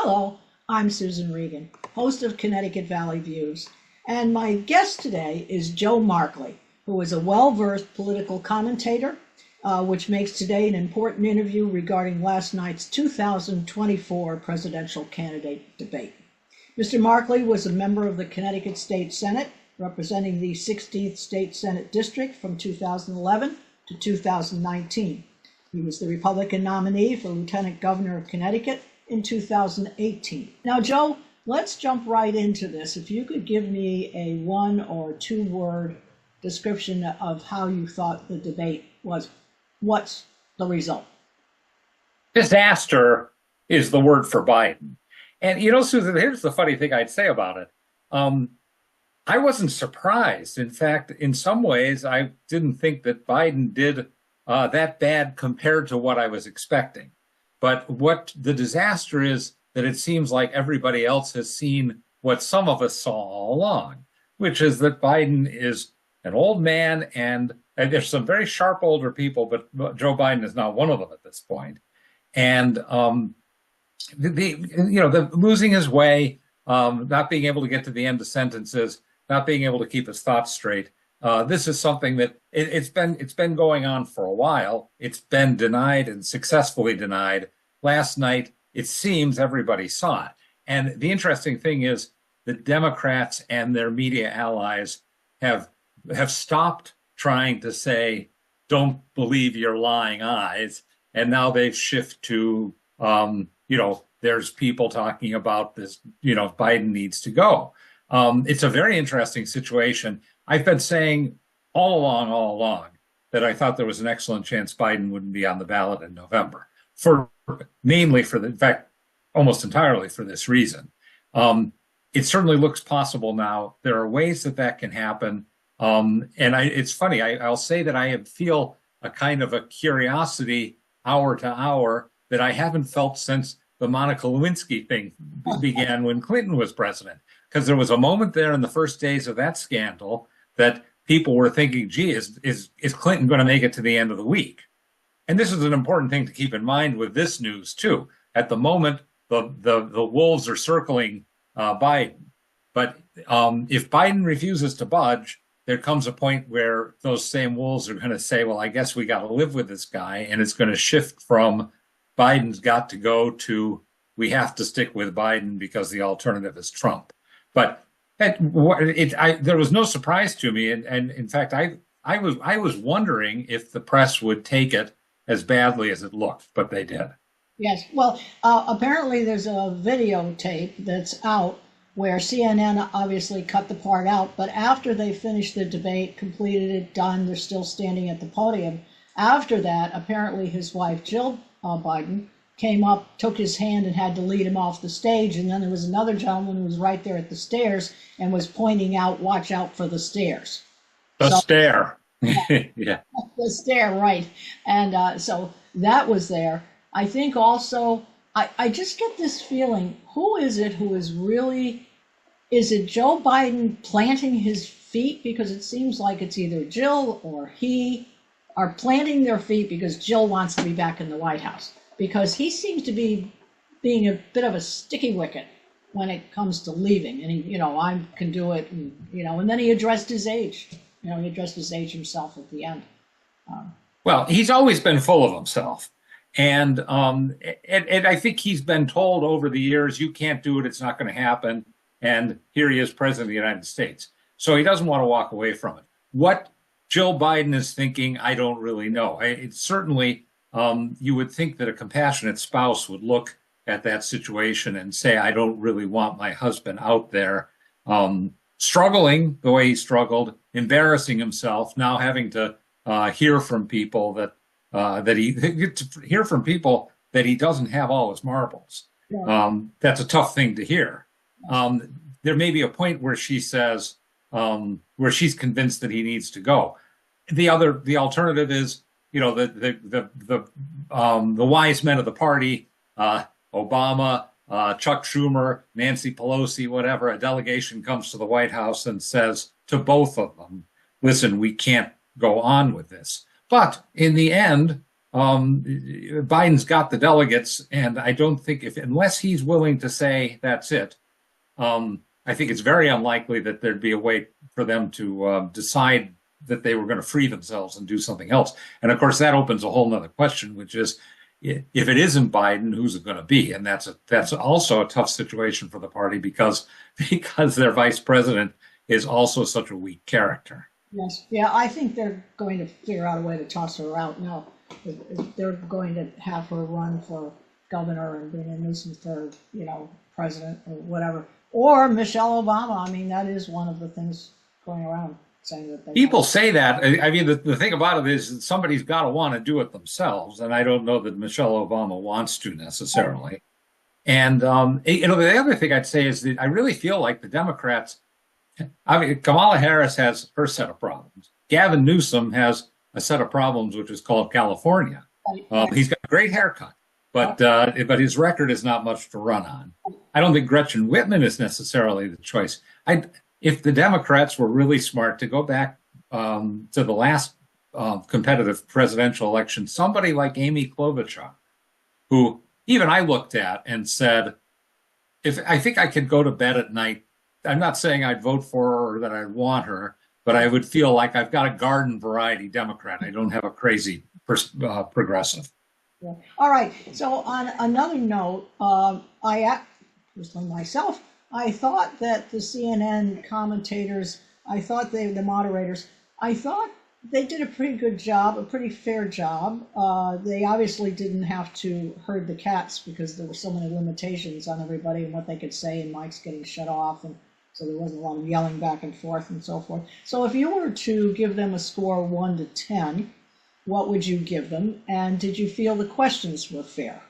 Hello, I'm Susan Regan, host of Connecticut Valley Views, and my guest today is Joe Markley, who is a well-versed political commentator, which makes today an important interview regarding last night's 2024 presidential candidate debate. Mr. Markley was a member of the Connecticut State Senate, representing the 16th State Senate District from 2011 to 2019. He was the Republican nominee for Lieutenant Governor of Connecticut in 2018. Now, Joe, let's jump right into this. If you could give me a 1 or 2 word description of how you thought the debate was, what's the result? Disaster is the word for Biden. And, you know, Susan, here's the funny thing I'd say about it. I wasn't surprised. In fact, in some ways, I didn't think that Biden did that bad compared to what I was expecting. But what the disaster is that it seems like everybody else has seen what some of us saw all along, which is that Biden is an old man, and there's some very sharp older people, but Joe Biden is not one of them at this point. And the losing his way, not being able to get to the end of sentences, not being able to keep his thoughts straight. This is something that it's been going on for a while. It's been denied and successfully denied. Last night, it seems everybody saw it. And the interesting thing is the Democrats and their media allies have stopped trying to say, "Don't believe your lying eyes," and now they've shifted to, there's people talking about this. Biden needs to go. It's a very interesting situation. I've been saying all along that I thought there was an excellent chance Biden wouldn't be on the ballot in November, in fact, almost entirely for this reason. It certainly looks possible now. There are ways that can happen. It's funny. I'll say that I feel a kind of a curiosity hour to hour that I haven't felt since the Monica Lewinsky thing began when Clinton was president. Because there was a moment there in the first days of that scandal that people were thinking, gee, is Clinton going to make it to the end of the week? And this is an important thing to keep in mind with this news, too. At the moment, the wolves are circling Biden. But if Biden refuses to budge, there comes a point where those same wolves are going to say, well, I guess we got to live with this guy. And it's going to shift from Biden's got to go to we have to stick with Biden because the alternative is Trump. But there was no surprise to me, and in fact, I was wondering if the press would take it as badly as it looked, but they did. Yes. Well, apparently there's a videotape that's out where CNN obviously cut the part out, but after they finished the debate, completed it, done, they're still standing at the podium. After that, apparently his wife, Jill Biden, came up, took his hand, and had to lead him off the stage. And then there was another gentleman who was right there at the stairs and was pointing out, watch out for the stairs. The stair. Yeah. The stair, right. And so that was there. I think also, I just get this feeling, who is it who is really, is it Joe Biden planting his feet? Because it seems like it's either Jill or he are planting their feet because Jill wants to be back in the White House. Because he seems to be being a bit of a sticky wicket when it comes to leaving. And he, I can do it. And then he addressed his age. He addressed his age himself at the end. Well, he's always been full of himself. And I think he's been told over the years, you can't do it. It's not going to happen. And here he is, president of the United States. So he doesn't want to walk away from it. What Joe Biden is thinking, I don't really know. It's certainly... you would think that a compassionate spouse would look at that situation and say, I don't really want my husband out there struggling the way he struggled, embarrassing himself, now having to hear from people that he doesn't have all his marbles. Yeah. That's a tough thing to hear. There may be a point where she says, where she's convinced that he needs to go. The alternative is, the wise men of the party, Obama, Chuck Schumer, Nancy Pelosi, whatever, a delegation comes to the White House and says to both of them, listen, we can't go on with this. But in the end, Biden's got the delegates, and I don't think unless he's willing to say that's it, I think it's very unlikely that there'd be a way for them to decide that they were going to free themselves and do something else. And of course, that opens a whole nother question, which is, if it isn't Biden, who's it going to be? And that's also a tough situation for the party because their vice president is also such a weak character. Yes, yeah, I think they're going to figure out a way to toss her out now. They're going to have her run for governor and bring in Newsom for, president or whatever. Or Michelle Obama. I mean, that is one of the things going around saying that people say that. I mean, the thing about it is that somebody's got to want to do it themselves. And I don't know that Michelle Obama wants to necessarily. And, the other thing I'd say is that I really feel like the Democrats, I mean, Kamala Harris has her set of problems. Gavin Newsom has a set of problems, which is called California. He's got a great haircut, but his record is not much to run on. I don't think Gretchen Whitman is necessarily the choice. If the Democrats were really smart to go back to the last competitive presidential election, somebody like Amy Klobuchar, who even I looked at and said, if I think I could go to bed at night, I'm not saying I'd vote for her or that I'd want her, but I would feel like I've got a garden variety Democrat. I don't have a crazy progressive. Yeah. All right. So on another note, personally myself, I thought that the CNN commentators, the moderators, I thought they did a pretty good job, a pretty fair job. They obviously didn't have to herd the cats because there were so many limitations on everybody and what they could say, and mics getting shut off, and so there wasn't a lot of yelling back and forth and so forth. So if you were to give them a score 1 to 10, what would you give them? And did you feel the questions were fair?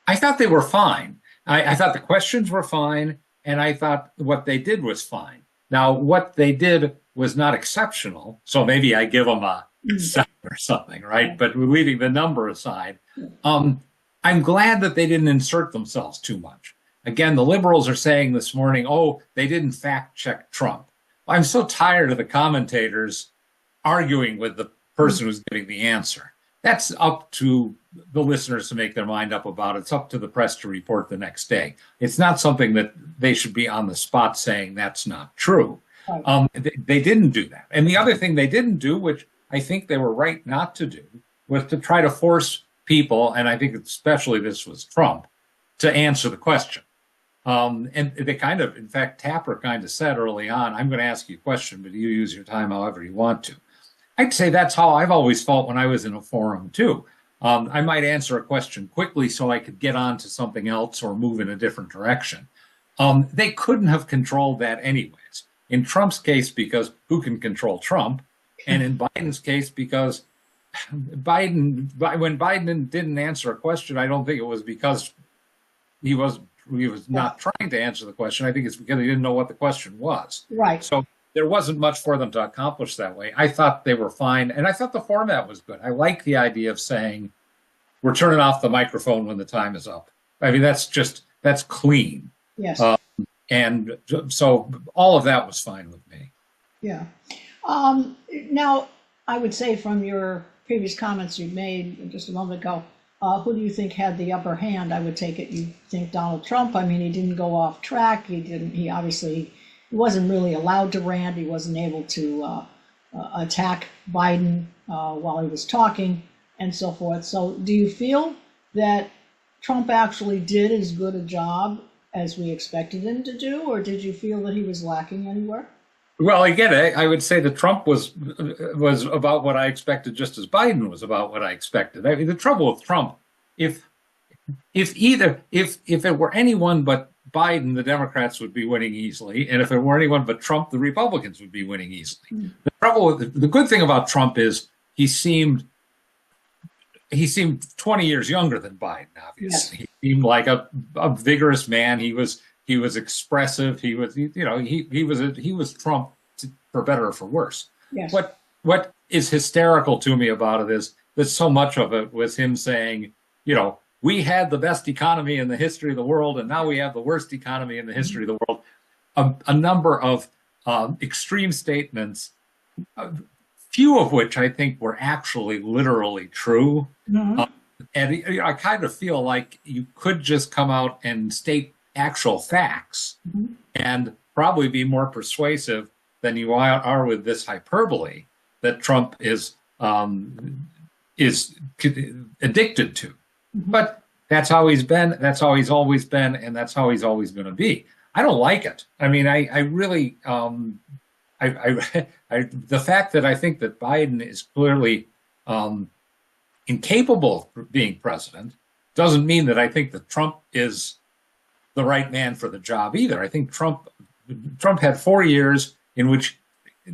I thought they were fine. I thought the questions were fine, and I thought what they did was fine. Now, what they did was not exceptional, so maybe I give them a 7 or something, right? But leaving the number aside, I'm glad that they didn't insert themselves too much. Again, the liberals are saying this morning, they didn't fact check Trump. I'm so tired of the commentators arguing with the person who's giving the answer. That's up to the listeners to make their mind up about. It's up to the press to report the next day. It's not something that they should be on the spot saying that's not true. They didn't do that. And the other thing they didn't do, which I think they were right not to do, was to try to force people, and I think especially this was Trump, to answer the question. And they kind of, in fact, Tapper kind of said early on, I'm going to ask you a question, but you use your time however you want to. I'd say that's how I've always felt when I was in a forum, too. I might answer a question quickly so I could get on to something else or move in a different direction. They couldn't have controlled that anyways. In Trump's case, because who can control Trump? And in Biden's case, because when Biden didn't answer a question, I don't think it was because he was not trying to answer the question. I think it's because he didn't know what the question was. Right. So there wasn't much for them to accomplish that way. I thought they were fine, and I thought the format was good. I like the idea of saying, we're turning off the microphone when the time is up. I mean, that's clean. Yes. And so all of that was fine with me. Yeah. Now, I would say from your previous comments you made just a moment ago, who do you think had the upper hand? I would take it you think Donald Trump. I mean, he didn't go off track. He wasn't really allowed to rant. He wasn't able to attack Biden while he was talking and so forth. So do you feel that Trump actually did as good a job as we expected him to do, or did you feel that he was lacking anywhere? Well, again, I would say that Trump was about what I expected, just as Biden was about what I expected. I mean, the trouble with Trump, if it were anyone but Biden, the Democrats would be winning easily, and if it were anyone but Trump, the Republicans would be winning easily. The good thing about Trump is he seemed 20 years younger than Biden. Obviously, yes. He seemed like a vigorous man. He was expressive. He was Trump, for better or for worse. Yes. What is hysterical to me about it is that so much of it was him saying, we had the best economy in the history of the world, and now we have the worst economy in the history of the world. A number of extreme statements, few of which I think were actually literally true. Mhm. Uh, and I kind of feel like you could just come out and state actual facts Mhm. and probably be more persuasive than you are with this hyperbole that Trump is addicted to. Mhm. But that's how he's been. That's how he's always been, and that's how he's always going to be. I don't like it. I mean, I really, the fact that I think that Biden is clearly um, incapable of being president doesn't mean that I think that Trump is the right man for the job either. I think Trump had 4 years in which,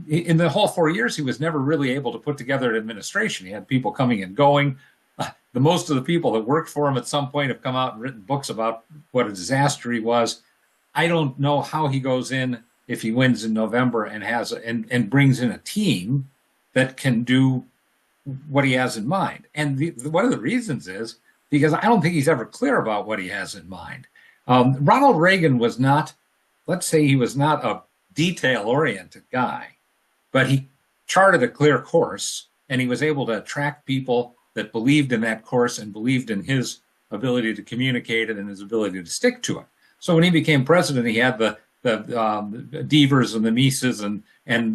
in the whole 4 years, he was never really able to put together an administration. He had people coming and going. The most of the people that worked for him at some point have come out and written books about what a disaster he was. I don't know how he goes in if he wins in November and and brings in a team that can do what he has in mind. And one of the reasons is because I don't think he's ever clear about what he has in mind. Ronald Reagan was not, let's say he was not a detail-oriented guy, but he charted a clear course and he was able to attract people that believed in that course and believed in his ability to communicate it and his ability to stick to it. So when he became president, he had the Devers and the Mises and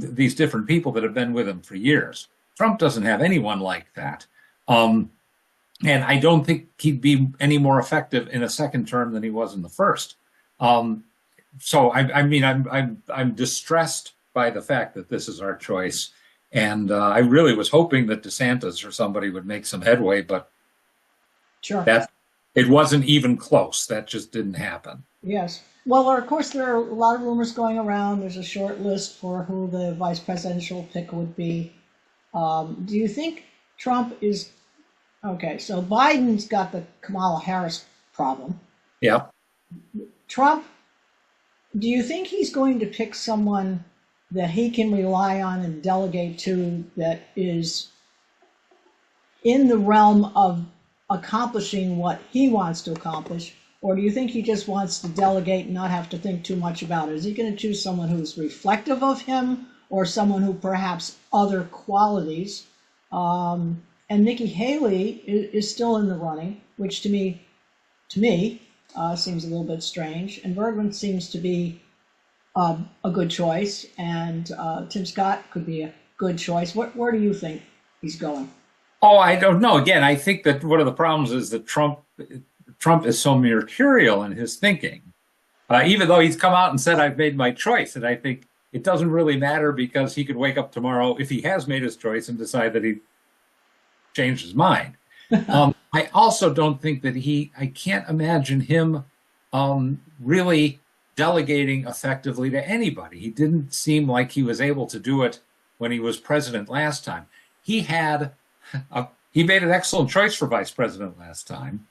these different people that have been with him for years. Trump doesn't have anyone like that. And I don't think he'd be any more effective in a second term than he was in the first. So I mean, I'm distressed by the fact that this is our choice, and I really was hoping that DeSantis or somebody would make some headway, but Sure. It wasn't even close. That just didn't happen. Yes. Well, of course, there are a lot of rumors going around. There's a short list for who the vice presidential pick would be. Do you think Trump is okay? So Biden's got the Kamala Harris problem. Yeah. Trump, do you think he's going to pick someone that he can rely on and delegate to that is in the realm of accomplishing what he wants to accomplish? Or do you think he just wants to delegate and not have to think too much about it? Is he going to choose someone who's reflective of him or someone who perhaps other qualities? And Nikki Haley is still in the running, which to me seems a little bit strange. And Bergman seems to be a good choice, and Tim Scott could be a good choice. Where do you think he's going? Oh, I don't know. Again, I think that one of the problems is that Trump is so mercurial in his thinking, even though he's come out and said, I've made my choice. And I think it doesn't really matter because he could wake up tomorrow, if he has made his choice, and decide that he changed his mind. I also don't think that I can't imagine him really delegating effectively to anybody. He didn't seem like he was able to do it when he was president last time. He made an excellent choice for vice president last time.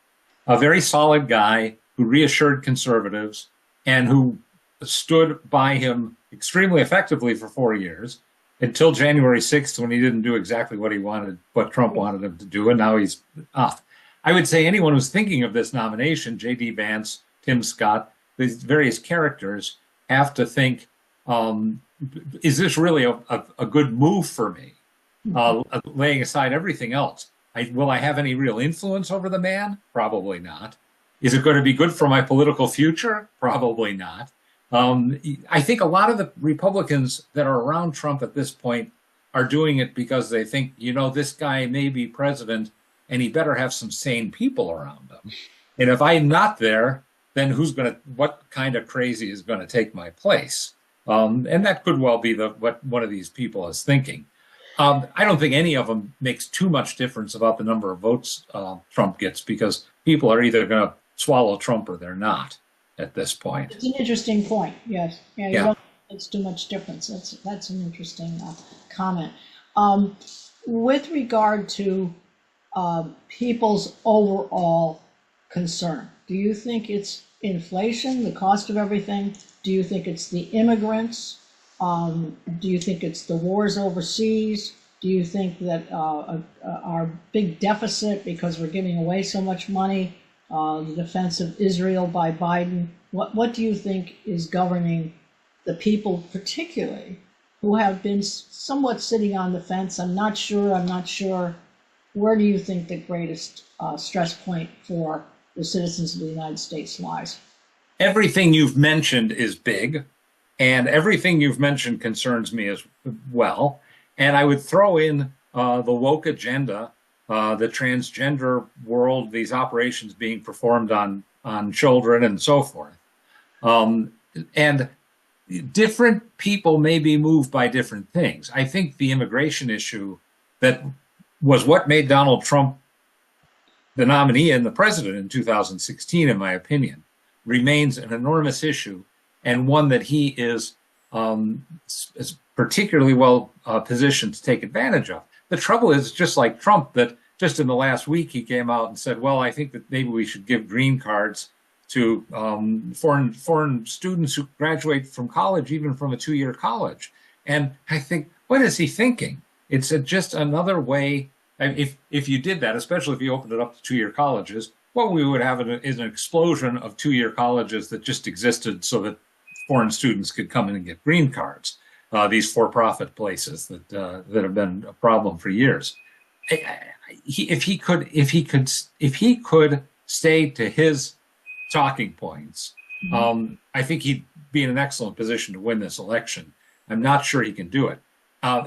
A very solid guy who reassured conservatives and who stood by him extremely effectively for 4 years until January 6th, when he didn't do exactly what Trump wanted him to do, and now he's off. I would say anyone who's thinking of this nomination, J.D. Vance, Tim Scott, these various characters, have to think, is this really a good move for me? Laying aside everything else. Will I have any real influence over the man? Probably not. Is it going to be good for my political future? Probably not. I think a lot of the Republicans that are around Trump at this point are doing it because they think, this guy may be president and he better have some sane people around him. And if I'm not there, then what kind of crazy is going to take my place? And that could well be what one of these people is thinking. I don't think any of them makes too much difference about the number of votes Trump gets, because people are either going to swallow Trump or they're not at this point. It's an interesting point. Yes. Yeah. You Yeah. don't think it's too much difference. That's an interesting comment. With regard to people's overall concern, do you think it's inflation, the cost of everything? Do you think it's the immigrants? Do you think it's the wars overseas? Do you think that our big deficit, because we're giving away so much money, the defense of Israel by Biden, what do you think is governing the people particularly who have been somewhat sitting on the fence. I'm not sure. Where do you think the greatest stress point for the citizens of the United States lies? Everything you've mentioned is big, and everything you've mentioned concerns me as well. And I would throw in the woke agenda, the transgender world, these operations being performed on children and so forth. And different people may be moved by different things. I think the immigration issue that was what made Donald Trump the nominee and the president in 2016, in my opinion, remains an enormous issue, and one that he is particularly well positioned to take advantage of. The trouble is, just like Trump, that just in the last week he came out and said, well, I think that maybe we should give green cards to foreign students who graduate from college, even from a 2-year college. And I think, what is he thinking? It's just another way. If you did that, especially if you opened it up to 2-year colleges, what we would have is an explosion of 2-year colleges that just existed so that foreign students could come in and get green cards. These for-profit places that have been a problem for years. If he could stay to his talking points, I think he'd be in an excellent position to win this election. I'm not sure he can do it.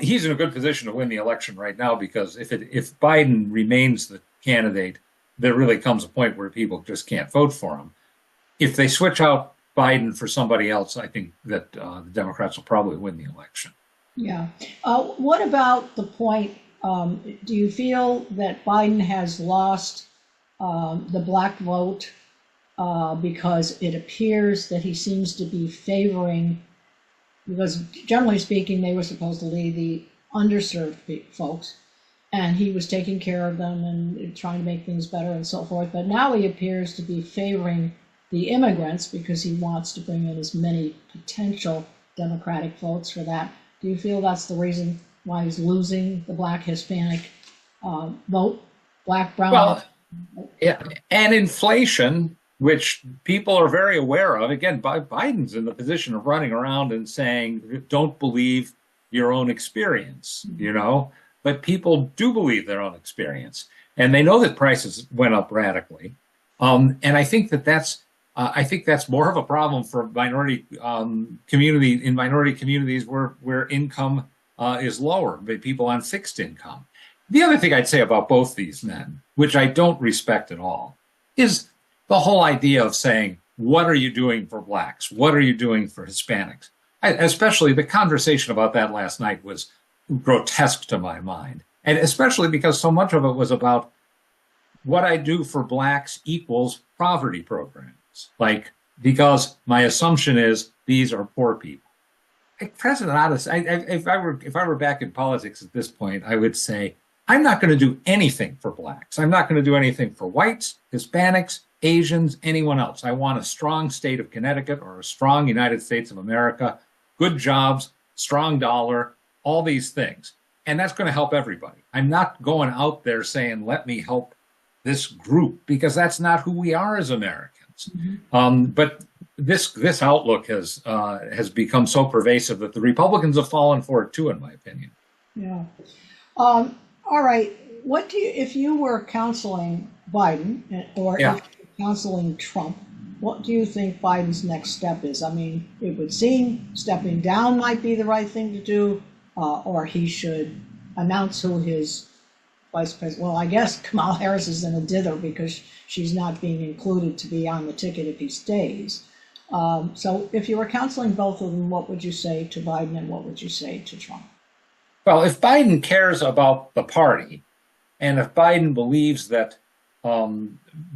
He's in a good position to win the election right now, because if Biden remains the candidate, there really comes a point where people just can't vote for him. If they switch out Biden for somebody else, I think that the Democrats will probably win the election. Yeah. What about the point, do you feel that Biden has lost the black vote because it appears that he seems to be favoring, because generally speaking, they were supposed to lead the underserved folks, and he was taking care of them and trying to make things better and so forth. But now he appears to be favoring the immigrants because he wants to bring in as many potential Democratic votes for that. Do you feel that's the reason why he's losing the black Hispanic vote, black, brown? Well, yeah, and inflation, which people are very aware of. Again, Biden's in the position of running around and saying, don't believe your own experience, but people do believe their own experience. And they know that prices went up radically. And I think that's more of a problem for minority communities where income is lower, people on fixed income. The other thing I'd say about both these men, which I don't respect at all, is the whole idea of saying, what are you doing for blacks? What are you doing for Hispanics? Especially the conversation about that last night was grotesque to my mind. And especially because so much of it was about what I do for blacks equals poverty programs. Because my assumption is these are poor people. President Otis, if I were back in politics at this point, I would say, I'm not going to do anything for blacks. I'm not going to do anything for whites, Hispanics, Asians, anyone else. I want a strong state of Connecticut or a strong United States of America, good jobs, strong dollar, all these things. And that's going to help everybody. I'm not going out there saying, let me help this group, because that's not who we are as Americans. But this outlook has become so pervasive that the Republicans have fallen for it too, in my opinion. Yeah. All right. What do you, if you were counseling Biden or if you were counseling Trump, what do you think Biden's next step is? I mean, it would seem stepping down might be the right thing to do, or he should announce who his vice president. Well, I guess Kamala Harris is in a dither because she's not being included to be on the ticket if he stays. So if you were counseling both of them, what would you say to Biden and what would you say to Trump? Well, if Biden cares about the party, and if Biden believes that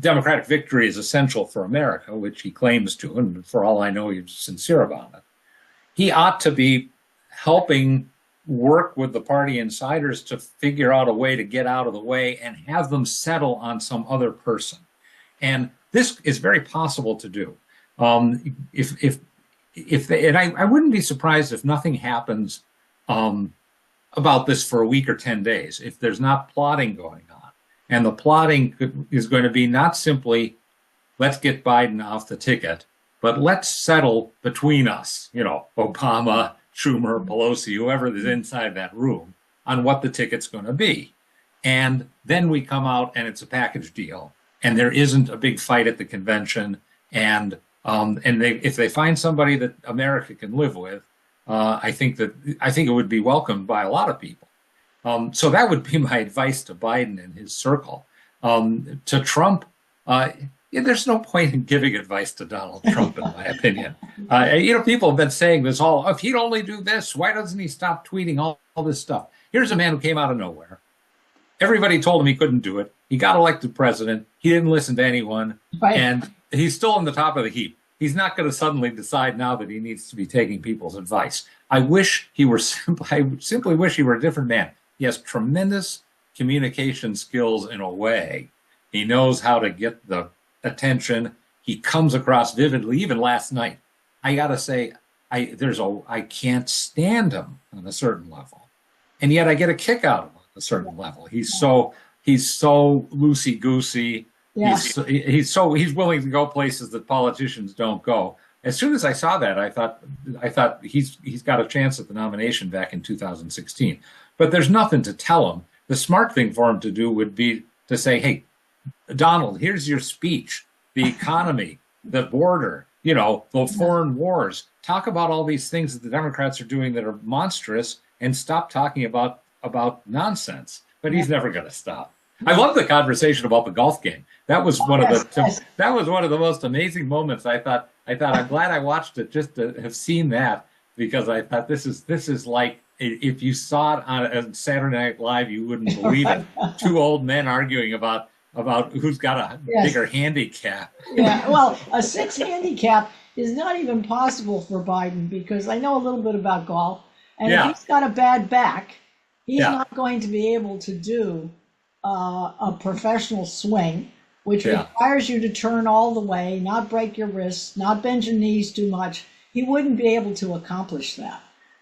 Democratic victory is essential for America, which he claims to, and for all I know, he's sincere about it, he ought to be helping work with the party insiders to figure out a way to get out of the way and have them settle on some other person. And this is very possible to do. If they, and I wouldn't be surprised if nothing happens about this for a week or 10 days, if there's not plotting going on. And the plotting is going to be not simply, let's get Biden off the ticket, but let's settle between us, Obama Schumer, Pelosi, whoever is inside that room, on what the ticket's going to be. And then we come out and it's a package deal, and there isn't a big fight at the convention. And if they find somebody that America can live with, I think it would be welcomed by a lot of people. So that would be my advice to Biden and his circle. To Trump, there's no point in giving advice to Donald Trump, in my opinion. People have been saying this all, if he'd only do this, why doesn't he stop tweeting all this stuff? Here's a man who came out of nowhere. Everybody told him he couldn't do it. He got elected president. He didn't listen to anyone. Right. And he's still on the top of the heap. He's not going to suddenly decide now that he needs to be taking people's advice. I simply wish he were a different man. He has tremendous communication skills in a way. He knows how to get the attention. He comes across vividly. Even last night, I got to say, I can't stand him on a certain level. And yet I get a kick out of him on a certain level. He's so loosey-goosey. Yeah. He's willing to go places that politicians don't go. As soon as I saw that, I thought he's got a chance at the nomination back in 2016. But there's nothing to tell him. The smart thing for him to do would be to say, hey, Donald, here's your speech, the economy, the border, the foreign wars. Talk about all these things that the Democrats are doing that are monstrous, and stop talking about nonsense. But he's never going to stop. I love the conversation about the golf game. That was one of the most amazing moments. I thought I'm glad I watched it just to have seen that, because I thought this is like, if you saw it on Saturday Night Live, you wouldn't believe it. Two old men arguing about who's got a bigger handicap. Yeah, well, a 6 handicap is not even possible for Biden, because I know a little bit about golf, and if he's got a bad back, he's not going to be able to do a professional swing, which requires you to turn all the way, not break your wrists, not bend your knees too much. He wouldn't be able to accomplish that.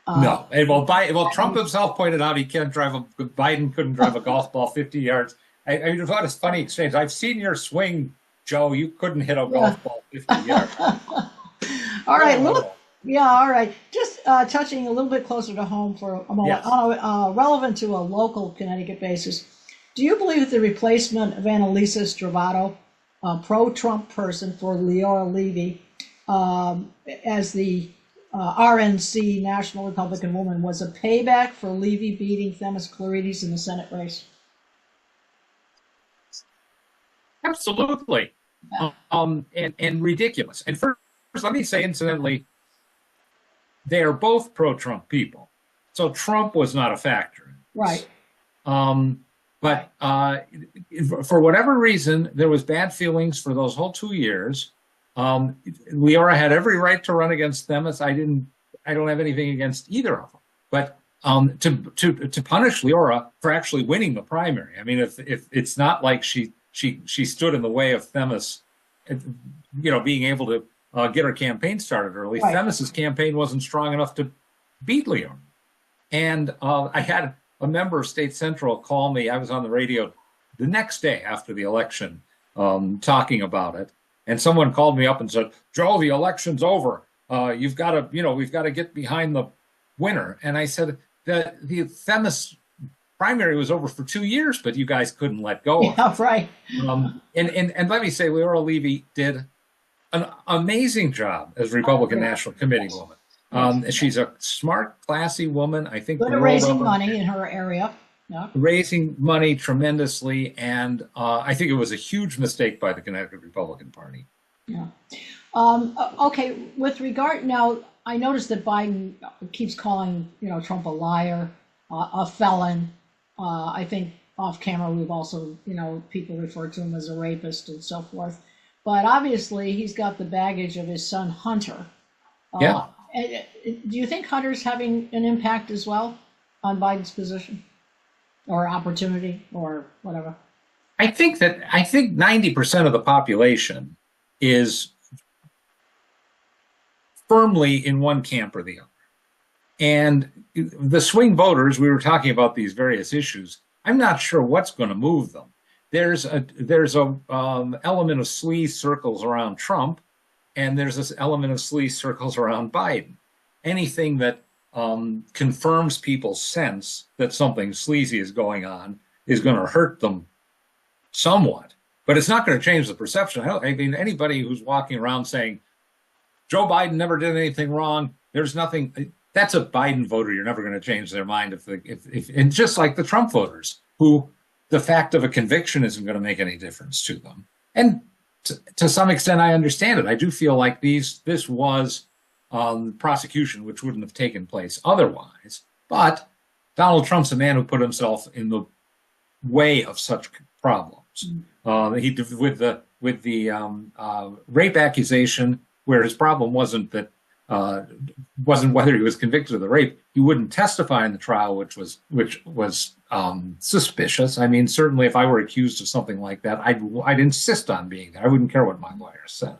No. Well, Trump himself pointed out Biden couldn't drive a golf ball 50 yards. I thought it's funny exchange. I've seen your swing, Joe. You couldn't hit a golf ball 50 yards. All right. All right. Just touching a little bit closer to home for a moment, relevant to a local Connecticut basis. Do you believe that the replacement of Annalisa Stravato, a pro-Trump person, for Leora Levy as the RNC National Republican woman was a payback for Levy beating Themis Clarides in the Senate race? Absolutely. And ridiculous. And first, let me say, incidentally, they are both pro-Trump people. So Trump was not a factor. Right. But for whatever reason, there was bad feelings for those whole 2 years. Leora had every right to run against Themis. I don't have anything against either of them. But to punish Leora for actually winning the primary, I mean, if it's not like she stood in the way of Themis, being able to get her campaign started early. Right. Themis's campaign wasn't strong enough to beat Leora. And I had a member of State Central call me. I was on the radio the next day after the election talking about it. And someone called me up and said, Joe, the election's over. We've got to get behind the winner. And I said, the Themis primary was over for 2 years, but you guys couldn't let go of it. Yeah, right. And let me say, Leora Levy did an amazing job as Republican National Committee woman. She's a smart, classy woman. I think good at raising money in her area. Yeah. Raising money tremendously, and I think it was a huge mistake by the Connecticut Republican Party. Yeah. Okay. With regard now, I noticed that Biden keeps calling Trump a liar, a felon. I think off camera we've also people refer to him as a rapist and so forth. But obviously he's got the baggage of his son Hunter. Do you think Hunter's having an impact as well on Biden's position or opportunity or whatever? I think 90% of the population is firmly in one camp or the other. And the swing voters, we were talking about these various issues. I'm not sure what's going to move them. There's a element of sleaze circles around Trump, and there's this element of sleaze circles around Biden. Anything that confirms people's sense that something sleazy is going on is going to hurt them somewhat, but it's not going to change the perception. I mean, anybody who's walking around saying Joe Biden never did anything wrong, there's nothing. That's a Biden voter. You're never going to change their mind if and just like the Trump voters, who the fact of a conviction isn't going to make any difference to them. And to some extent, I understand it. I do feel like this was prosecution which wouldn't have taken place otherwise. But Donald Trump's a man who put himself in the way of such problems. He with the rape accusation, where his problem wasn't whether he was convicted of the rape. He wouldn't testify in the trial, which was suspicious. I mean, certainly if I were accused of something like that, I'd insist on being there. I wouldn't care what my lawyer said.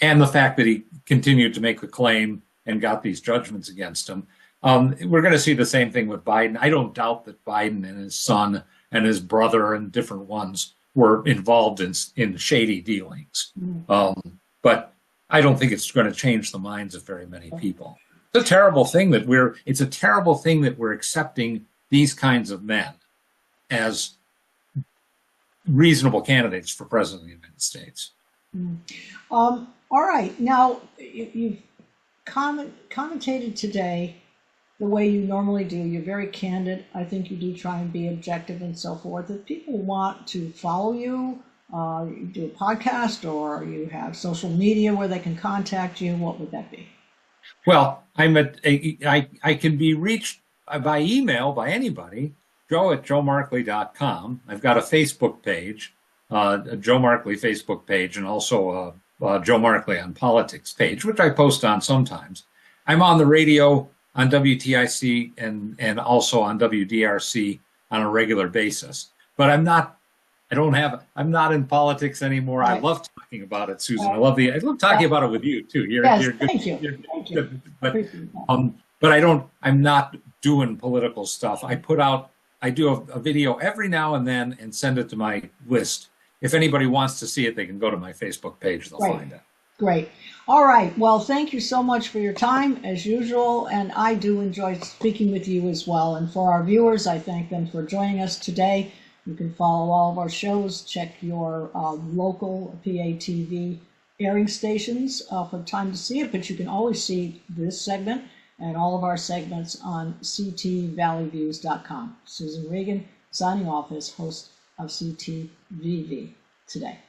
And the fact that he continued to make the claim and got these judgments against him. We're going to see the same thing with Biden. I don't doubt that Biden and his son and his brother and different ones were involved in shady dealings. But I don't think it's going to change the minds of very many people. It's a terrible thing that we're accepting these kinds of men as reasonable candidates for president of the United States. All right. Now, you've commentated today the way you normally do. You're very candid. I think you do try and be objective and so forth. If people want to follow you, you do a podcast or you have social media where they can contact you, what would that be? Well, I can be reached by email by anybody, joe@joemarkley.com. I've got a Facebook page, a Joe Markley Facebook page, and also a Joe Markley on Politics page, which I post on sometimes. I'm on the radio on WTIC and also on WDRC on a regular basis. But I'm not in politics anymore. Right. I love talking about it, Susan. I love talking about it with you too. Thank you. But I'm not doing political stuff. I do a video every now and then and send it to my list. If anybody wants to see it, they can go to my Facebook page. They'll find it. Great. All right. Well, thank you so much for your time, as usual. And I do enjoy speaking with you as well. And for our viewers, I thank them for joining us today. You can follow all of our shows. Check your local PATV airing stations for time to see it. But you can always see this segment and all of our segments on ctvalleyviews.com. Susan Regan signing off as host of CTVV today.